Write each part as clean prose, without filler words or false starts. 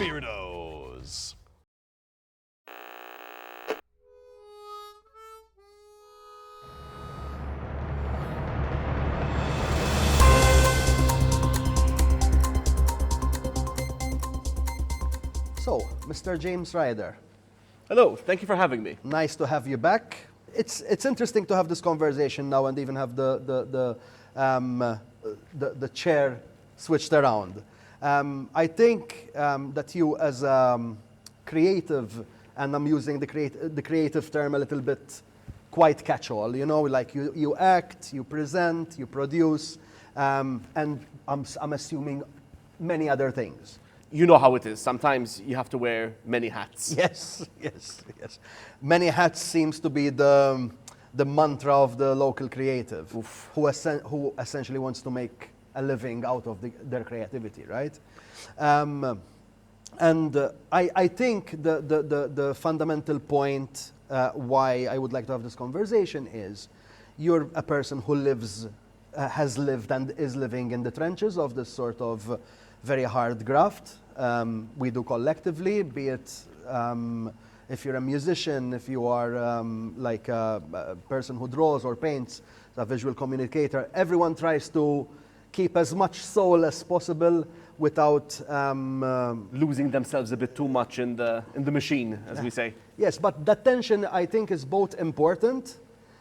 Beardos. So, Mr. James Ryder, Hello, thank you for having me. nice to have you back. It's interesting to have this conversation now and even have the chair switched around. I think that you as creative, and I'm using the creative term a little bit quite catch-all, you know, like you act, you present, you produce, and I'm assuming many other things. You know how it is. Sometimes you have to wear many hats. Yes. Many hats seems to be the mantra of the local creative, who essentially wants to make a living out of their creativity, right? I think the fundamental point why I would like to have this conversation is you're a person who has lived and is living in the trenches of this sort of very hard graft. We do collectively, be it if you're a musician, if you are like a person who draws or paints, a visual communicator, everyone tries to keep as much soul as possible without Losing themselves a bit too much in the machine, as we say. Yes, but that tension, I think, is both important.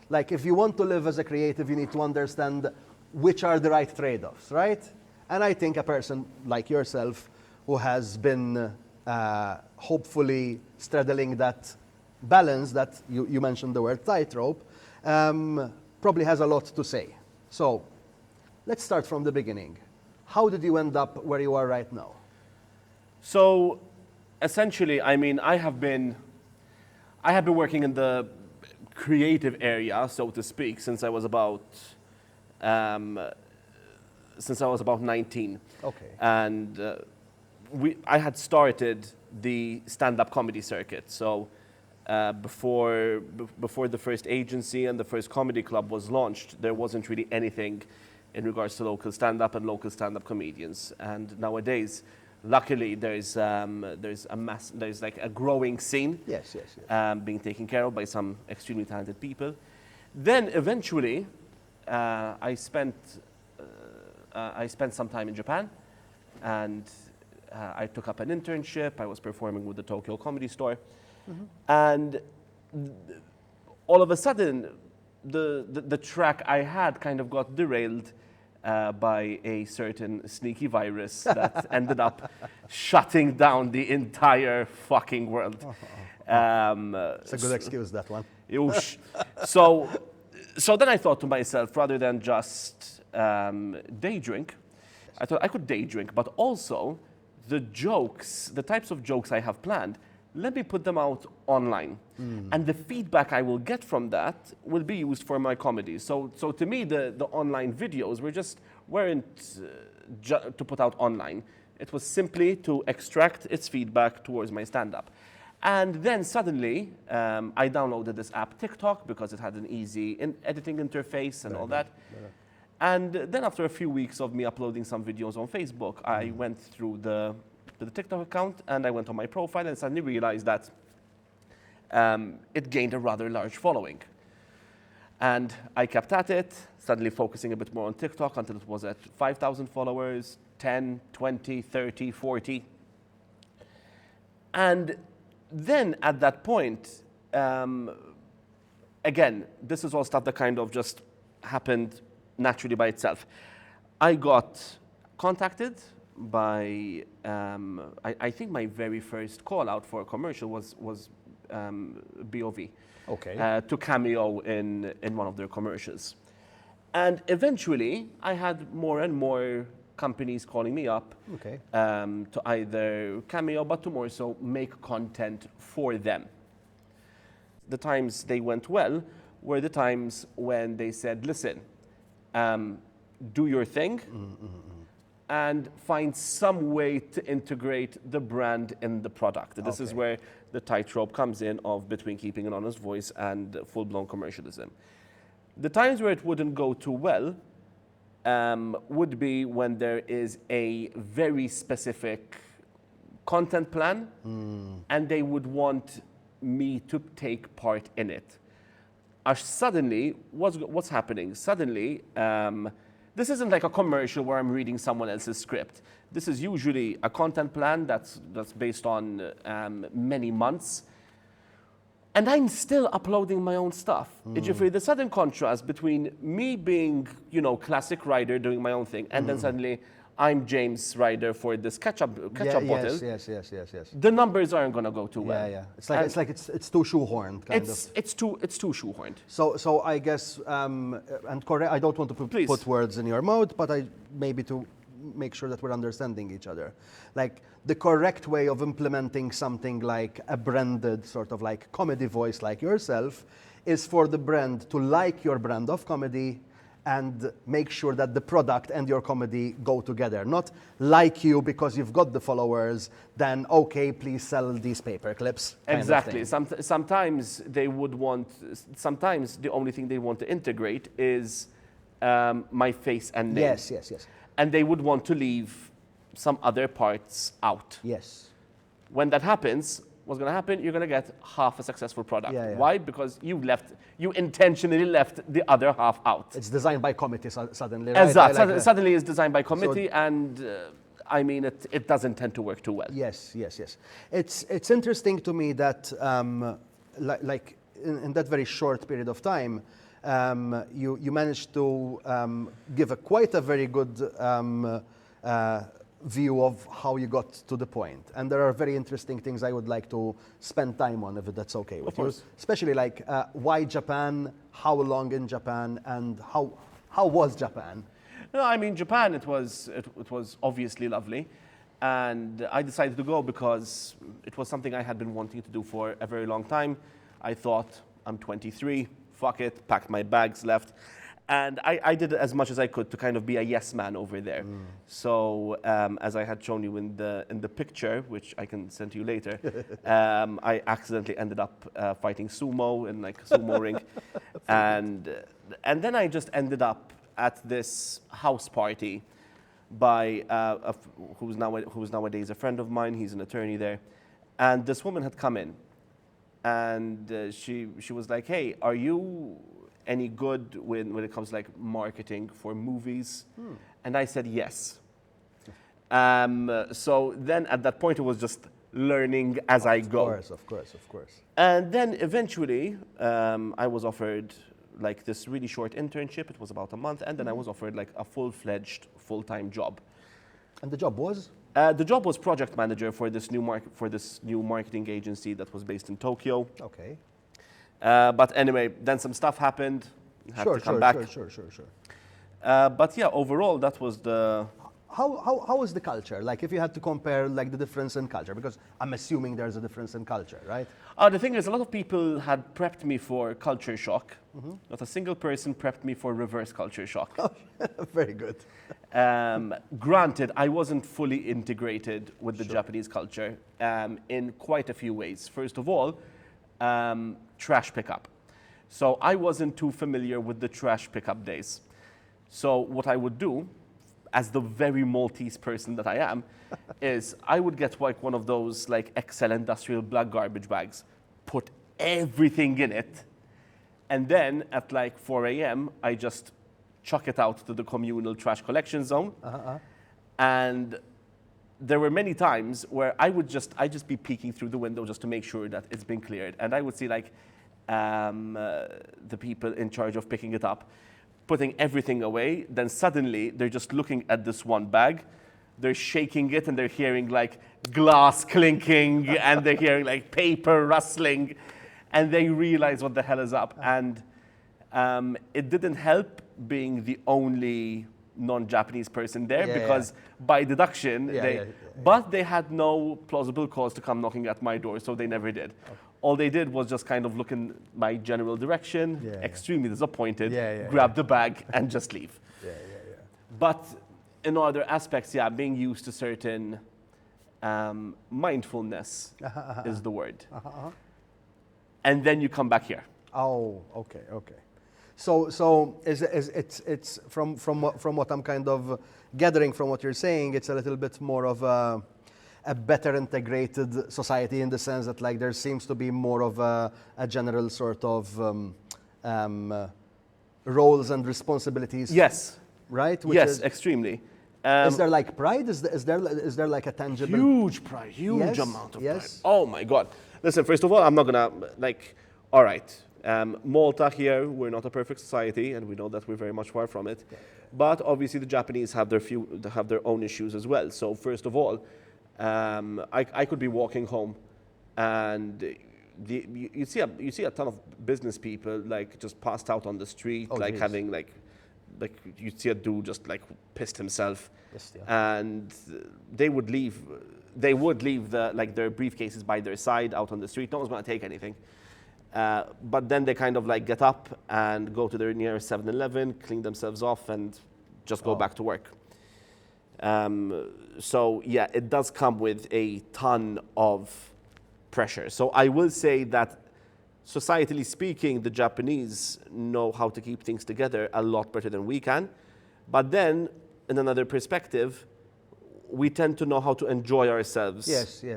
Like, if you want to live as a creative, you need to understand which are the right trade-offs, right? And I think a person like yourself, who has been hopefully straddling that balance that you mentioned the word tightrope, probably has a lot to say. So let's start from the beginning. How did you end up where you are right now? So essentially, I mean, I have been working in the creative area, so to speak, since I was about 19. Okay. And I had started the stand-up comedy circuit. So before the first agency and the first comedy club was launched, there wasn't really anything in regards to local stand-up and local stand-up comedians. And nowadays, luckily, there's like a growing scene. Yes. Being taken care of by some extremely talented people. Then eventually, I spent some time in Japan, and I took up an internship. I was performing with the Tokyo Comedy Store, and all of a sudden, the track I had kind of got derailed by a certain sneaky virus that ended up shutting down the entire fucking world. It's a good excuse, that one. So then I thought to myself, rather than just day drink, I thought I could day drink, but also the types of jokes I have planned, let me put them out online. And the feedback I will get from that will be used for my comedy. So to me, the online videos weren't to put out online. It was simply to extract its feedback towards my stand-up. And then suddenly, I downloaded this app, TikTok, because it had an easy editing interface and all that. And then after a few weeks of me uploading some videos on Facebook, I went through the TikTok account and I went on my profile and suddenly realized that it gained a rather large following. And I kept at it, suddenly focusing a bit more on TikTok until it was at 5,000 followers, 10, 20, 30, 40. And then at that point, again, this is all stuff that kind of just happened naturally by itself. I got contacted by, I think my very first call out for a commercial was BOV. Okay. To cameo in one of their commercials. And eventually, I had more and more companies calling me up to either cameo, but to more so make content for them. The times they went well were the times when they said, listen, do your thing and find some way to integrate the brand in the product. This is where the tightrope comes in of between keeping an honest voice and full-blown commercialism. The times where it wouldn't go too well would be when there is a very specific content plan, and they would want me to take part in it. Suddenly, what's happening? Suddenly, this isn't like a commercial where I'm reading someone else's script. This is usually a content plan that's based on many months. And I'm still uploading my own stuff. The sudden contrast between me being, classic Ryder doing my own thing, and then suddenly I'm James Ryder for this ketchup bottle. Yes. The numbers aren't going to go too well. Yeah. It's too shoehorned, kind of. It's too shoehorned. So I guess, and correct, I don't want to put words in your mouth, but maybe to make sure that we're understanding each other. Like, the correct way of implementing something like a branded sort of like comedy voice like yourself is for the brand to like your brand of comedy and make sure that the product and your comedy go together. Not like you because you've got the followers, then okay, please sell these paper clips. Exactly. Sometimes they would want, sometimes the only thing they want to integrate is my face and name. Yes. And they would want to leave some other parts out. Yes. When that happens, what's going to happen? You're going to get half a successful product. Why? Because you intentionally left the other half out. It's designed by committee suddenly, right? Exactly. Suddenly it's designed by committee, and it doesn't tend to work too well. Yes. It's interesting to me that, like in that very short period of time, you managed to give quite a very good view of how you got to the point. And there are very interesting things I would like to spend time on, if that's okay with you. Especially like why Japan, how long in Japan, and how was Japan? No, Japan, it was obviously lovely. And I decided to go because it was something I had been wanting to do for a very long time. I thought, I'm 23, fuck it, packed my bags, left. And I did as much as I could to kind of be a yes man over there. So as I had shown you in the picture, which I can send to you later, I accidentally ended up fighting sumo in like a sumo ring, and then I just ended up at this house party by who's nowadays a friend of mine. He's an attorney there, and this woman had come in, and she was like, "Hey, are you any good when it comes to like marketing for movies?" And I said yes. So then at that point it was just learning as I go. Of course. And then eventually I was offered like this really short internship. It was about a month, and then I was offered like a full-fledged, full-time job. And the job was? The job was project manager for this new marketing agency that was based in Tokyo. Okay. But anyway, then some stuff happened. Had to come back. Sure. But yeah, overall, that was the. How was the culture? Like, if you had to compare, like, the difference in culture, because I'm assuming there's a difference in culture, right? The thing is, a lot of people had prepped me for culture shock. Not a single person prepped me for reverse culture shock. Very good. Granted, I wasn't fully integrated with the Japanese culture in quite a few ways. First of all, trash pickup. So I wasn't too familiar with the trash pickup days. So what I would do, as the very Maltese person that I am, is I would get like one of those like XL industrial black garbage bags, put everything in it, and then at like 4 a.m. I just chuck it out to the communal trash collection zone. And there were many times where I'd just be peeking through the window just to make sure that it's been cleared. And I would see like the people in charge of picking it up, putting everything away. Then suddenly they're just looking at this one bag. They're shaking it and they're hearing like glass clinking and they're hearing like paper rustling, and they realize what the hell is up. And it didn't help being the only non-Japanese person there, because by deduction, but they had no plausible cause to come knocking at my door, so they never did. All they did was just kind of look in my general direction, extremely disappointed, grab the bag and just leave. But in other aspects, being used to certain mindfulness is the word. And then you come back here. Oh, okay. So it's from what I'm kind of gathering from what you're saying, it's a little bit more of a better integrated society in the sense that like there seems to be more of a general sort of roles and responsibilities. Yes. Right? Yes, extremely. Is there like pride? Is there like a tangible? Huge pride, huge Yes, amount of yes. pride. Oh my God. Listen, first of all, I'm not gonna, like, all right, Malta here, we're not a perfect society, and we know that we're very much far from it. But obviously the Japanese have their own issues as well. So first of all, I could be walking home and you see a ton of business people like just passed out on the street, like geez. having like you see a dude just like pissed himself, Yes, yeah. and they would leave their briefcases by their side out on the street. No one's going to take anything. But then they kind of like get up and go to their nearest 7-Eleven, clean themselves off, and just go back to work. So yeah, it does come with a ton of pressure. So I will say that societally speaking, the Japanese know how to keep things together a lot better than we can. But then, in another perspective, we tend to know how to enjoy ourselves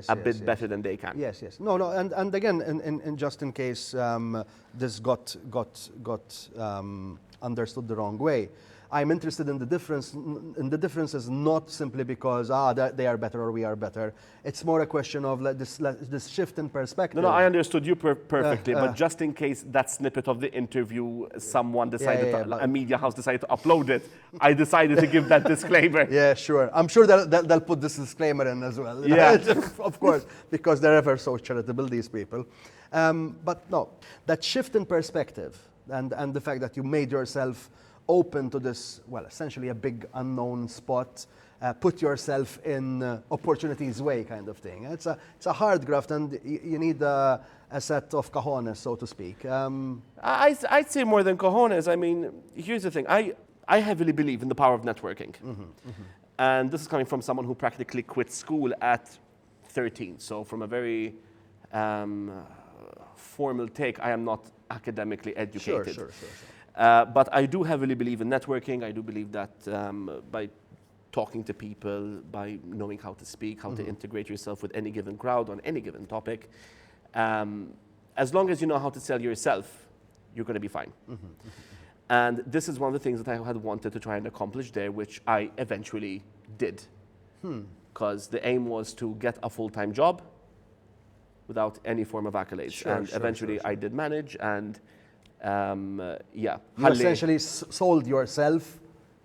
a bit better than they can. Yes, yes. No, and again, in just in case this got understood the wrong way, I'm interested in the difference. In the differences, not simply because they are better or we are better. It's more a question of like, this shift in perspective. No, I understood you perfectly. But just in case that snippet of the interview, someone decided, a media house decided to upload it, I decided to give that disclaimer. Yeah, sure. I'm sure they'll put this disclaimer in as well. Yeah, of course, because they're ever so charitable, these people. But no, that shift in perspective and the fact that you made yourself open to this, well, essentially a big unknown spot, put yourself in opportunities way kind of thing. It's a hard graft, and you need a set of cojones, so to speak. I'd say more than cojones. I mean, here's the thing. I heavily believe in the power of networking. And this is coming from someone who practically quit school at 13. So from a very formal take, I am not academically educated. Sure. But I do heavily believe in networking. I do believe that by talking to people, by knowing how to speak, how to integrate yourself with any given crowd on any given topic, as long as you know how to sell yourself, you're going to be fine. And this is one of the things that I had wanted to try and accomplish there, which I eventually did. Because the aim was to get a full-time job without any form of accolades. Eventually I did manage, and yeah. You essentially sold yourself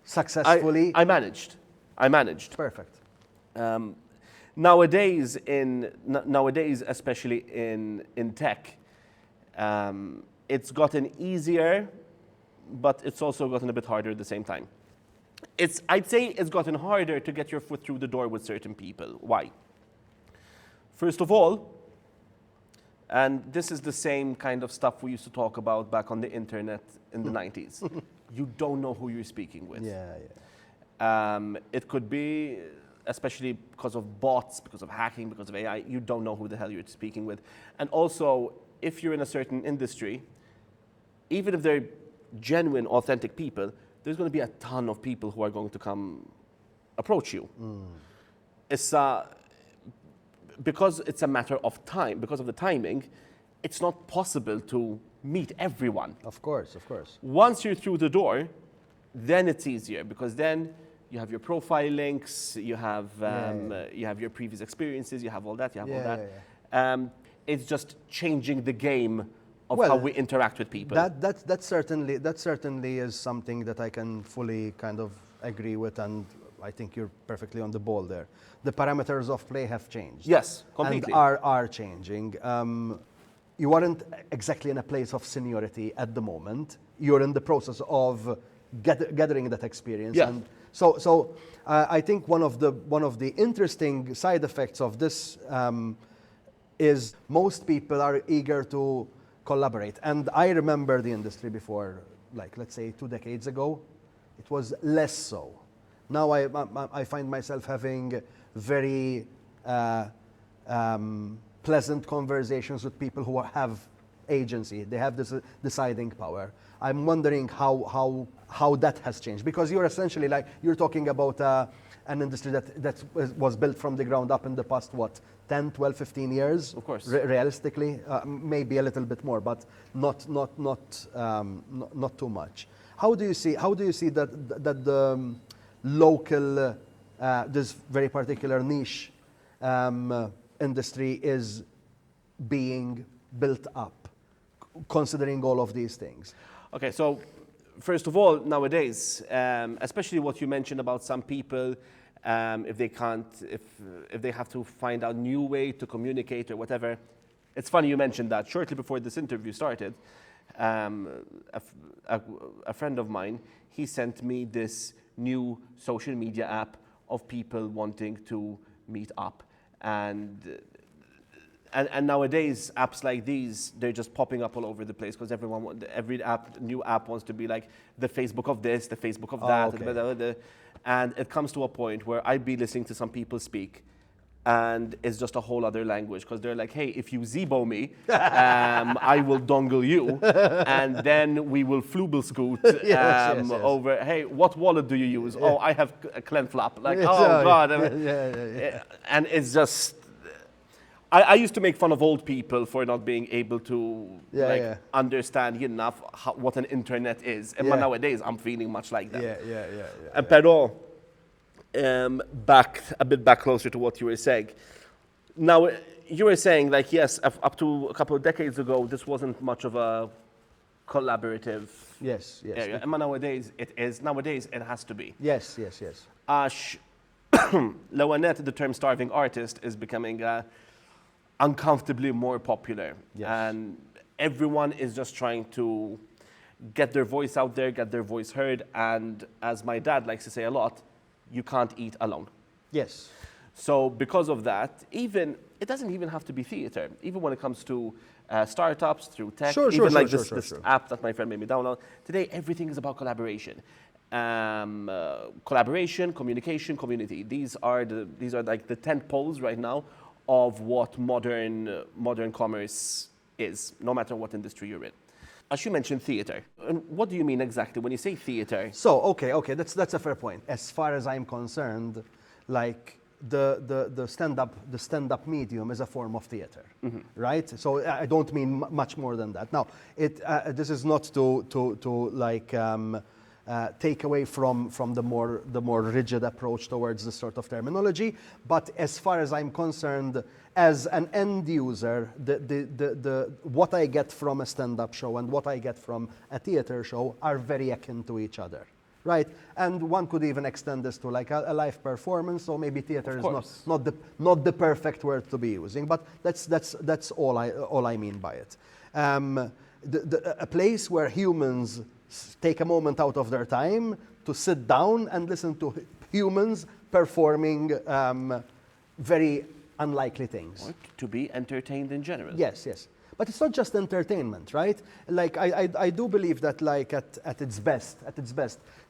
successfully. I managed. Perfect. Nowadays, especially in tech, it's gotten easier, but it's also gotten a bit harder at the same time. I'd say it's gotten harder to get your foot through the door with certain people. Why? First of all, and this is the same kind of stuff we used to talk about back on the internet in the 90s. You don't know who you're speaking with. It could be, especially because of bots, because of hacking, because of AI, you don't know who the hell you're speaking with. And also, if you're in a certain industry, even if they're genuine, authentic people, there's going to be a ton of people who are going to come approach you. It's because it's a matter of time, because of the timing, it's not possible to meet everyone. Of course. Once you're through the door, then it's easier, because then you have your profile links, you have your previous experiences, you have all that, It's just changing the game of how we interact with people. That certainly is something that I can fully kind of agree with, and I think you're perfectly on the ball there. The parameters of play have changed. Yes, completely. And are changing. You aren't exactly in a place of seniority at the moment. You're in the process of gathering that experience. Yeah. And so I think one of the interesting side effects of this is most people are eager to collaborate. And I remember the industry before, like let's say 2 decades ago, it was less so. Now I find myself having very pleasant conversations with people who have agency. They have this deciding power. I'm wondering how that has changed, because you're essentially like, you're talking about an industry that was built from the ground up in the past, what, 10, 12, 15 years? Of course. Realistically, maybe a little bit more, but not too much. How do you see that the local, this very particular niche industry is being built up, considering all of these things? Okay, so first of all, nowadays, especially what you mentioned about some people, if they have to find a new way to communicate or whatever. It's funny you mentioned that. Shortly before this interview started, a friend of mine, he sent me this new social media app of people wanting to meet up. And nowadays, apps like these, they're just popping up all over the place because every new app wants to be like the Facebook of this, the Facebook of that. Okay. And it comes to a point where I'd be listening to some people speak, and it's just a whole other language because they're like, hey, if you Zebo me, I will dongle you, and then we will flubel scoot yes. over, hey, what wallet do you use? Yeah. Oh, I have a Clenflap. Like, Yeah, oh, sorry. God. Yeah. And it's just, I used to make fun of old people for not being able to understand enough what an internet is. And nowadays, I'm feeling much like that. And Pero, back closer to what you were saying. Now, you were saying, like, yes, up to a couple of decades ago, this wasn't much of a collaborative area. And nowadays, it is. Nowadays, it has to be. Yes. Lowanet, the term starving artist, is becoming uncomfortably more popular. Yes. And everyone is just trying to get their voice out there, get their voice heard. And as my dad likes to say a lot, you can't eat alone. Yes. So because of that, it doesn't even have to be theater. Even when it comes to startups, through tech, this app that my friend made me download, today everything is about collaboration. Collaboration, communication, community. These are like the 10 poles right now of what modern commerce is, no matter what industry you're in. As you mentioned theater, and what do you mean exactly when you say theater? So okay, that's a fair point. As far as I'm concerned, like the stand-up medium is a form of theater, right? So I don't mean much more than that. Now, this is not to like take away from the more rigid approach towards this sort of terminology, but as far as I'm concerned, as an end user, the what I get from a stand-up show and what I get from a theater show are very akin to each other, right? And one could even extend this to like a live performance. So maybe theater is not the perfect word to be using, but that's all I mean by it. A place where humans take a moment out of their time to sit down and listen to humans performing very unlikely things. Or to be entertained in general. Yes. But it's not just entertainment, right? Like I do believe that like at its best,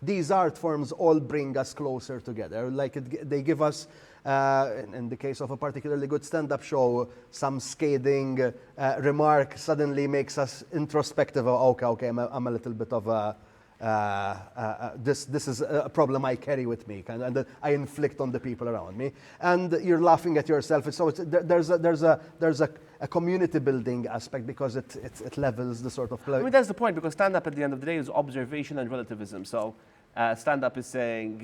these art forms all bring us closer together. Like they give us, in the case of a particularly good stand-up show, some scathing remark suddenly makes us introspective. Okay, I'm a little bit of a this is a problem I carry with me, and I inflict on the people around me, and you're laughing at yourself. So there's a community building aspect because it levels the sort of. I mean, that's the point, because stand-up at the end of the day is observation and relativism. So stand-up is saying,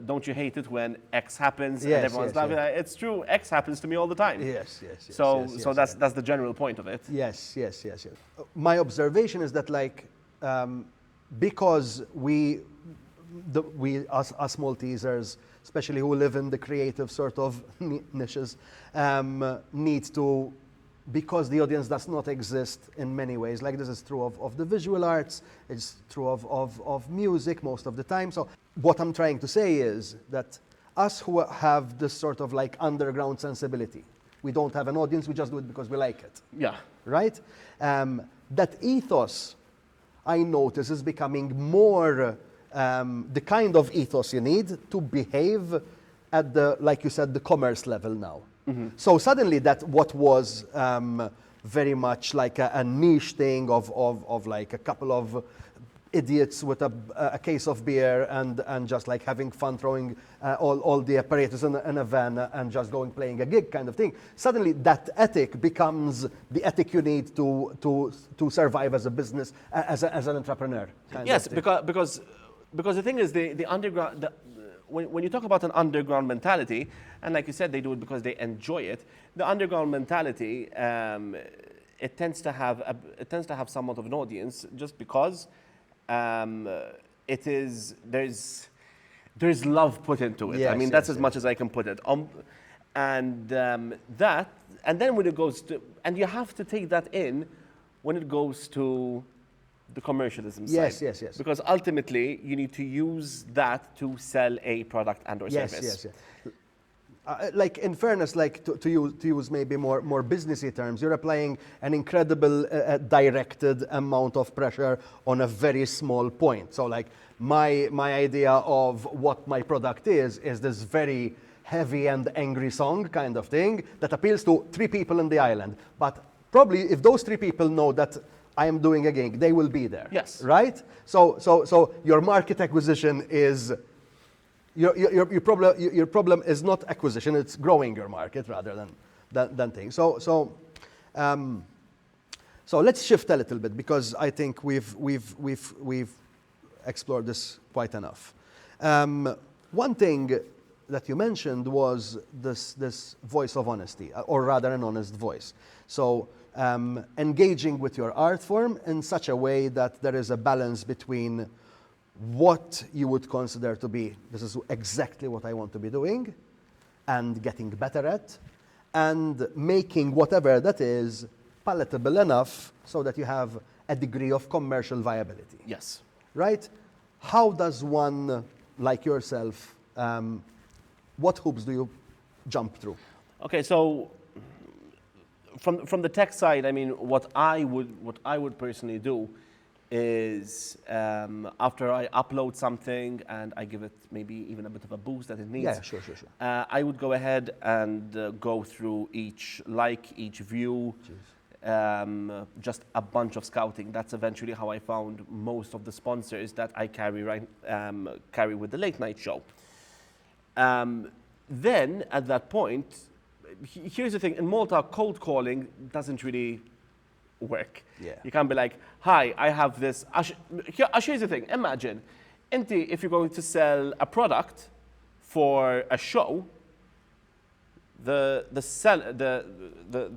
don't you hate it when X happens and everyone's laughing? It's true, X happens to me all the time. Yes. So that's the general point of it. Yes. My observation is that like. Because we us Maltesers, especially who live in the creative sort of niches, need to, because the audience does not exist in many ways. Like this is true of the visual arts, it's true of music most of the time. So what I'm trying to say is that us who have this sort of like underground sensibility, we don't have an audience, we just do it because we like it. Yeah. Right? That ethos, I notice, is becoming more the kind of ethos you need to behave at the, like you said, the commerce level now. So suddenly that what was very much like a niche thing of like a couple of idiots with a case of beer and just like having fun throwing all the apparatus in a van and just going playing a gig kind of thing. Suddenly that ethic becomes the ethic you need to survive as a business, as an entrepreneur. Yes, because the thing is the underground. When you talk about an underground mentality, and like you said, they do it because they enjoy it. The underground mentality, it tends to have somewhat of an audience, just because there's love put into it. Yes, I mean, that's as much as I can put it. And then when it goes to, and you have to take that in when it goes to the commercialism side. Yes. Because ultimately, you need to use that to sell a product and or service. Yes. Like in fairness, like to use maybe more businessy terms, you're applying an incredible directed amount of pressure on a very small point. So like my idea of what my product is this very heavy and angry song kind of thing that appeals to 3 people in the island. But probably if those 3 people know that I am doing a gig, they will be there. Yes. Right? So your market acquisition is your problem is not acquisition, it's growing your market rather than things. So let's shift a little bit, because I think we've explored this quite enough. One thing that you mentioned was this voice of honesty, or rather an honest voice. So engaging with your art form in such a way that there is a balance between what you would consider to be, this is exactly what I want to be doing, and getting better at, and making whatever that is palatable enough so that you have a degree of commercial viability. Yes. Right? How does one, like yourself, what hoops do you jump through? Okay, so from the tech side, I mean, what I would personally do is after I upload something and I give it maybe even a bit of a boost that it needs. Yeah, sure. I would go ahead and go through each view, just a bunch of scouting. That's eventually how I found most of the sponsors that I carry with the late night show. Then at that point, here's the thing: in Malta, cold calling doesn't really work. Yeah. You can't be like, hi, I have this. Here's the thing: imagine, if you're going to sell a product for a show, the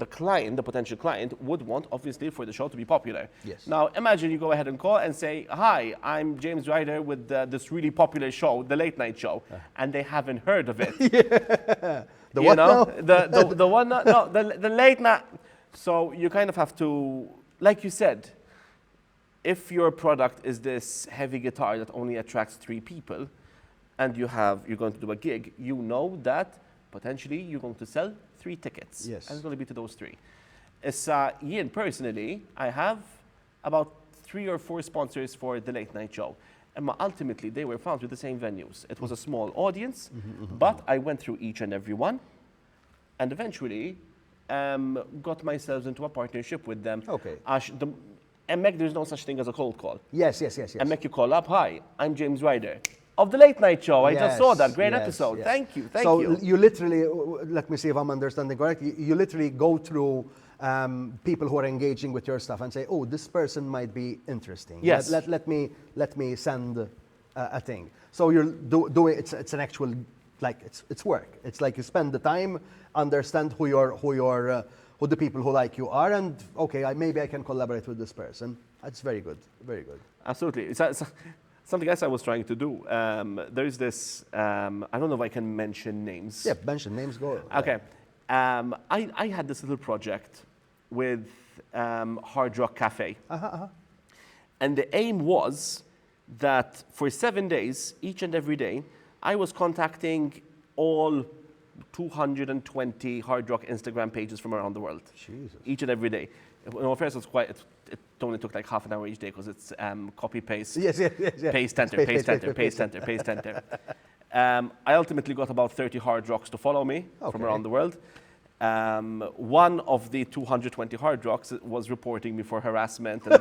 client, the potential client, would want, obviously, for the show to be popular. Yes. Now, imagine you go ahead and call and say, hi, I'm James Ryder with this really popular show, the Late Night Show, and they haven't heard of it. Yeah. The what now? The one, no, the late night. So you kind of have to, like you said, if your product is this heavy guitar that only attracts 3 people, and you're going to do a gig, you know that potentially you're going to sell 3 tickets. Yes. And it's going to be to those 3. Ian, personally, I have about 3 or 4 sponsors for the Late Night Show. And ultimately, they were found with the same venues. It was a small audience, but I went through each and every one, and eventually got myself into a partnership with them. Okay. And Meg, there's no such thing as a cold call. Yes. And Meg, you call up, hi, I'm James Ryder of the Late Night Show. I just saw that. Great episode. Yes. Thank you. So you literally, let me see if I'm understanding correctly, you literally go through people who are engaging with your stuff and say, oh, this person might be interesting. Yes. Let me send a thing. So you're doing, it's an actual, like, it's work. It's like you spend the time, understand who the people who like you are, and okay, maybe I can collaborate with this person. That's very good. Very good. Absolutely. It's something else I was trying to do. There's this, I don't know if I can mention names. Yeah, mention names, go. Okay. I had this little project with Hard Rock Cafe. And the aim was that for 7 days, each and every day, I was contacting all 220 Hard Rock Instagram pages from around the world. Jesus. Each and every day. Well, first it only took like half an hour each day because it's copy paste. Yes. Paste enter, paste enter, paste enter, paste enter. I ultimately got about 30 Hard Rocks to follow me from around the world. One of the 220 hard rocks was reporting me for harassment, and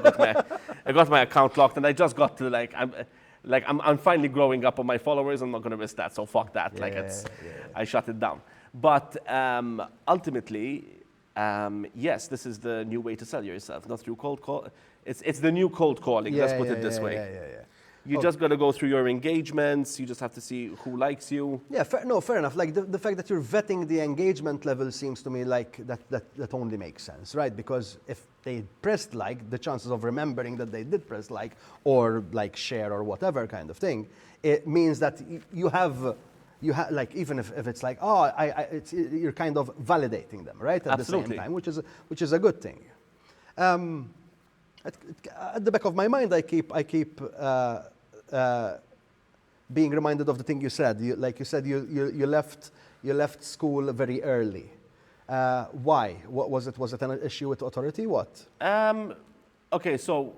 I got my account locked, and I just got to I'm finally growing up on my followers. I'm not going to risk that, so fuck that. I shut it down. But ultimately, yes, this is the new way to sell yourself, not through cold call. It's the new cold calling. Let's put it this way. You just got to go through your engagements. You just have to see who likes you. Yeah, fair enough. Like the fact that you're vetting the engagement level seems to me like that only makes sense, right? Because if they pressed like, the chances of remembering that they did press like or like share or whatever kind of thing, it means that you have like, even if it's like, you're kind of validating them, right? At Absolutely. the same time, which is a good thing. At the back of my mind, I keep being reminded of the thing you said. You left school very early. Why? What was it? Was it an issue with authority? What? Okay, so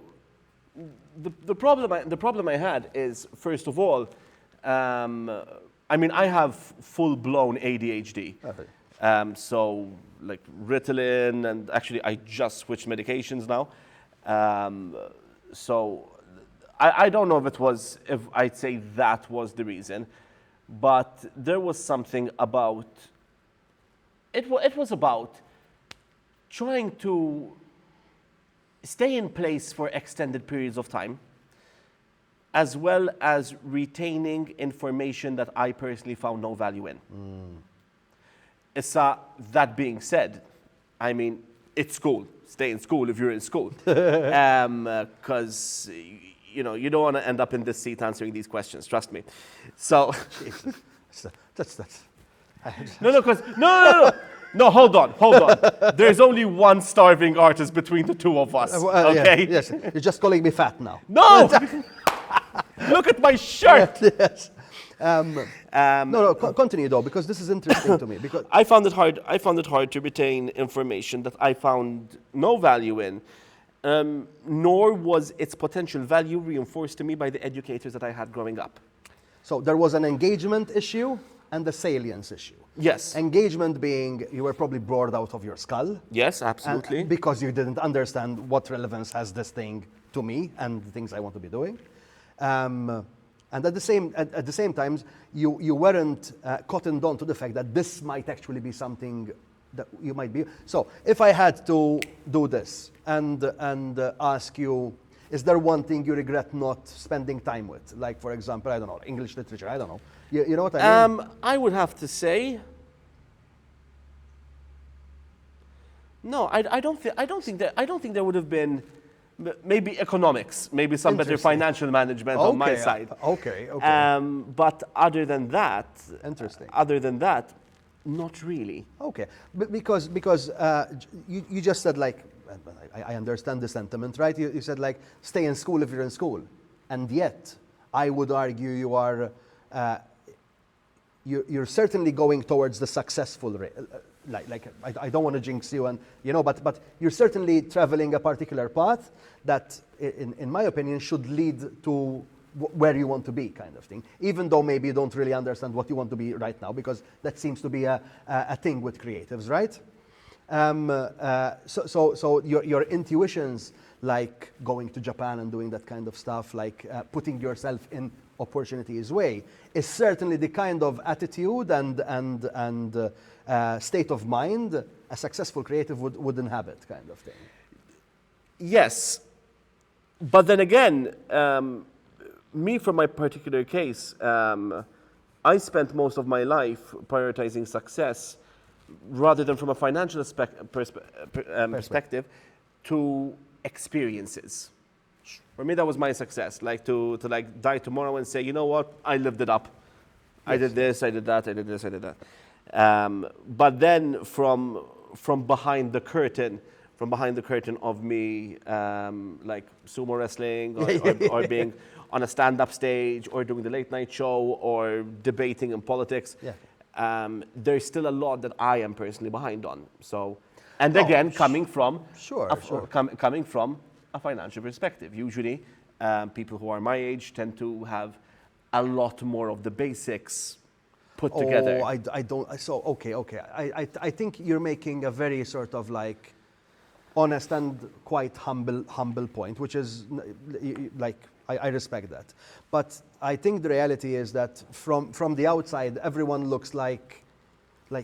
the problem I had is, first of all, I have full-blown ADHD. Okay. So like Ritalin, and actually I just switched medications now. So I don't know if I'd say that was the reason, but there was something about it was about trying to stay in place for extended periods of time, as well as retaining information that I personally found no value in. That being said, it's school. Stay in school if you're in school. Because, you don't want to end up in this seat answering these questions, trust me. So, that's No, hold on. There's only one starving artist between the two of us, okay? Yeah, yes, you're just calling me fat now. No! Look at my shirt! Yes. Continue though, because this is interesting to me. Because I found it hard to retain information that I found no value in, nor was its potential value reinforced to me by the educators that I had growing up. So there was an engagement issue and a salience issue. Yes. Engagement being you were probably bored out of your skull. Yes, absolutely. Because you didn't understand what relevance has this thing to me and the things I want to be doing. And at the same time, you weren't cottoned on to the fact that this might actually be something that you might be. So if I had to do this and ask you, is there one thing you regret not spending time with? Like, for example, I don't know, English literature, I don't know. You know what I mean? I would have to say, no, I don't think there would have been. Maybe economics, maybe some better financial management on my side. Okay. But other than that, interesting. Other than that, not really. Okay, because you just said like, I understand the sentiment, right? You said like, stay in school if you're in school, and yet I would argue you are, you're certainly going towards the successful rate. I don't want to jinx you, and but you're certainly traveling a particular path that, in my opinion, should lead to where you want to be, kind of thing. Even though maybe you don't really understand what you want to be right now, because that seems to be a thing with creatives, right? So your intuitions, like going to Japan and doing that kind of stuff, like putting yourself in opportunities way, is certainly the kind of attitude and state of mind a successful creative would inhabit, kind of thing. Yes, but then again, me from my particular case, I spent most of my life prioritizing success rather than from a financial perspective to experiences. For me, that was my success, like to die tomorrow and say, you know what, I lived it up. Yes. I did this, I did that, I did this, I did that. But then from behind the curtain of me, like sumo wrestling or being on a stand-up stage or doing the late night show or debating in politics, there's still a lot that I am personally behind on. So, and again, coming from coming from a financial perspective. Usually, people who are my age tend to have a lot more of the basics put together. Oh, I don't. So okay. I think you're making a very sort of like honest and quite humble point, which is like I respect that. But I think the reality is that from the outside, everyone looks like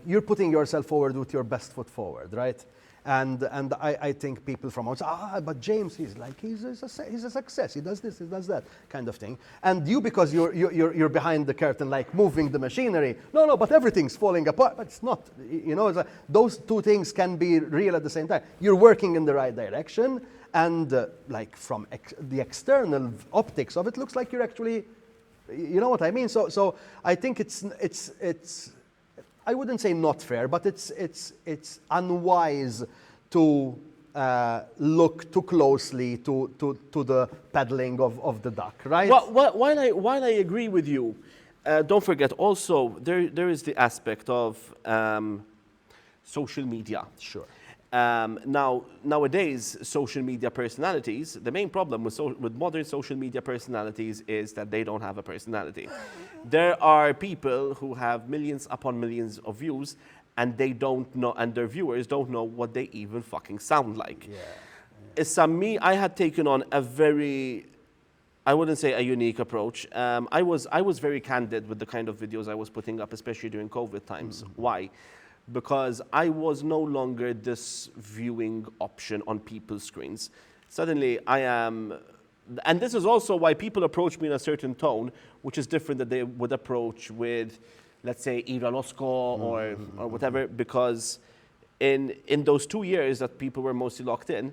you're putting yourself forward with your best foot forward, right? And I think people from outside, but James, he's a success. He does this, he does that, kind of thing. And you, because you're behind the curtain, like moving the machinery. No, but everything's falling apart. But it's not. You know, those two things can be real at the same time. You're working in the right direction, and like from the external optics of it, looks like you're actually, you know what I mean. So I think it's. I wouldn't say not fair, but it's unwise to look too closely to the peddling of the duck, right? Well, while I agree with you, don't forget also there is the aspect of social media. Sure. Nowadays, social media personalities, the main problem with modern social media personalities is that they don't have a personality. There are people who have millions upon millions of views, and they don't know, and their viewers don't know what they even fucking sound like. Me, I had taken on a very, I wouldn't say a unique approach. I was very candid with the kind of videos I was putting up, especially during COVID times. Why? Because I was no longer this viewing option on people's screens. Suddenly I am, and this is also why people approach me in a certain tone, which is different than they would approach with, let's say, Ira Losco or whatever, because in those 2 years that people were mostly locked in,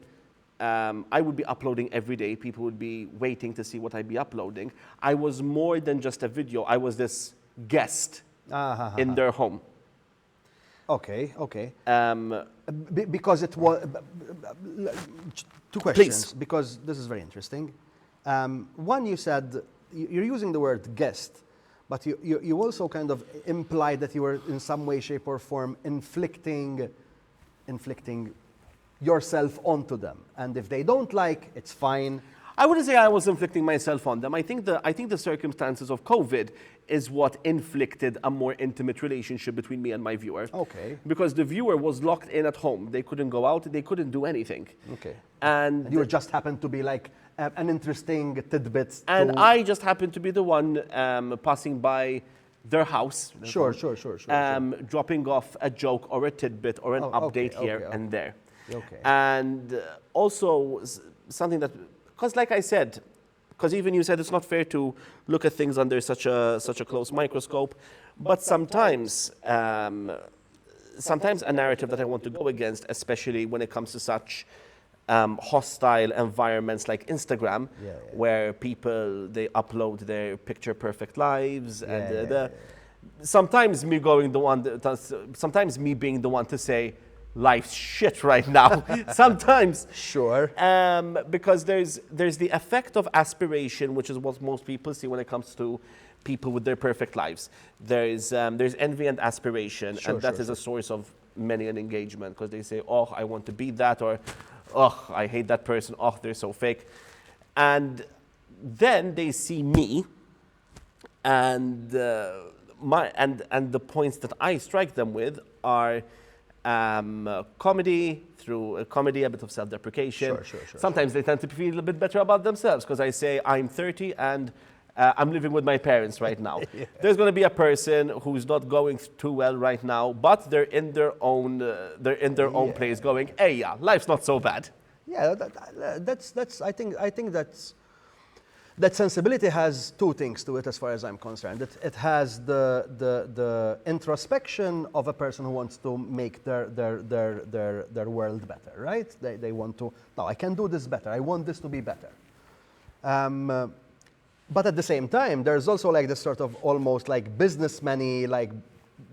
I would be uploading every day. People would be waiting to see what I'd be uploading. I was more than just a video. I was this guest in their home. Okay. Because it was two questions. Please. Because this is very interesting. One, you said you're using the word guest, but you also kind of implied that you were in some way, shape, or form inflicting yourself onto them, and if they don't like, it's fine. I wouldn't say I was inflicting myself on them. I think the circumstances of COVID is what inflicted a more intimate relationship between me and my viewer. Okay. Because the viewer was locked in at home. They couldn't go out. They couldn't do anything. Okay. And you just happened to be like an interesting tidbit. And I just happened to be the one passing by their house. Sure. Dropping off a joke or a tidbit or an update here and there. Okay. And also something that, because like I said, because even you said it's not fair to look at things under such a close microscope, but sometimes a narrative that I want to go against, especially when it comes to such hostile environments like Instagram, where people, they upload their picture perfect lives, sometimes me being the one to say, life's shit right now. Sometimes. Sure. Because there's the effect of aspiration, which is what most people see when it comes to people with their perfect lives. There's envy and aspiration, and that is a source of many an engagement, because they say, oh, I want to be that, or oh, I hate that person, oh, they're so fake. And then they see me, and the points that I strike them with are comedy, a bit of self-deprecation. Sometimes they tend to feel a bit better about themselves, because I say I'm 30 and I'm living with my parents right now. There's going to be a person who's not going too well right now, but they're in their own place, going, hey, yeah, life's not so bad. Yeah, that's. I think that sensibility has two things to it, as far as I'm concerned. It has the introspection of a person who wants to make their world better, right? They want to, no, I can do this better. I want this to be better. But at the same time, there's also like this sort of almost like businessman-y, like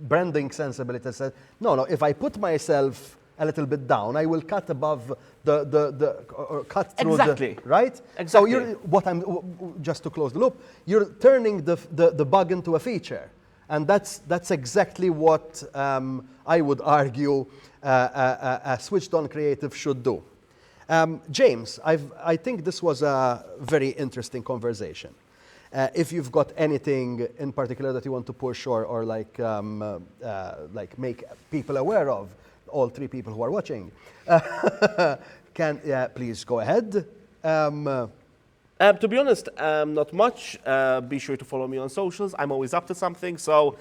branding sensibility that says, no, if I put myself a little bit down, I will cut above or cut through exactly. Right? Exactly. So just to close the loop, you're turning the bug into a feature. And that's exactly what I would argue a switched on creative should do. James, I think this was a very interesting conversation. If you've got anything in particular that you want to push or like make people aware of, all three people who are watching, please go ahead. To be honest, not much. Be sure to follow me on socials. I'm always up to something, so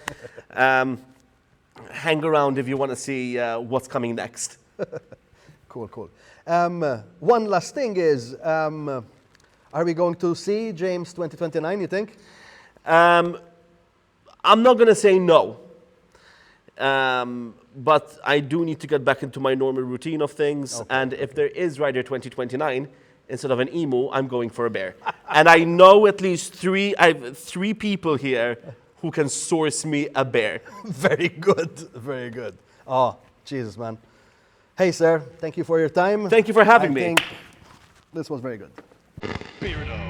hang around if you want to see what's coming next. Cool. One last thing is, are we going to see James 2029, you think? I'm not going to say no. But I do need to get back into my normal routine of things. Okay. And if there is Ryder 2029, instead of an emu, I'm going for a bear. And I know at least I have three people here who can source me a bear. Very good. Oh, Jesus, man. Hey, sir, thank you for your time. Thank you for having me. I think this was very good. Beardos.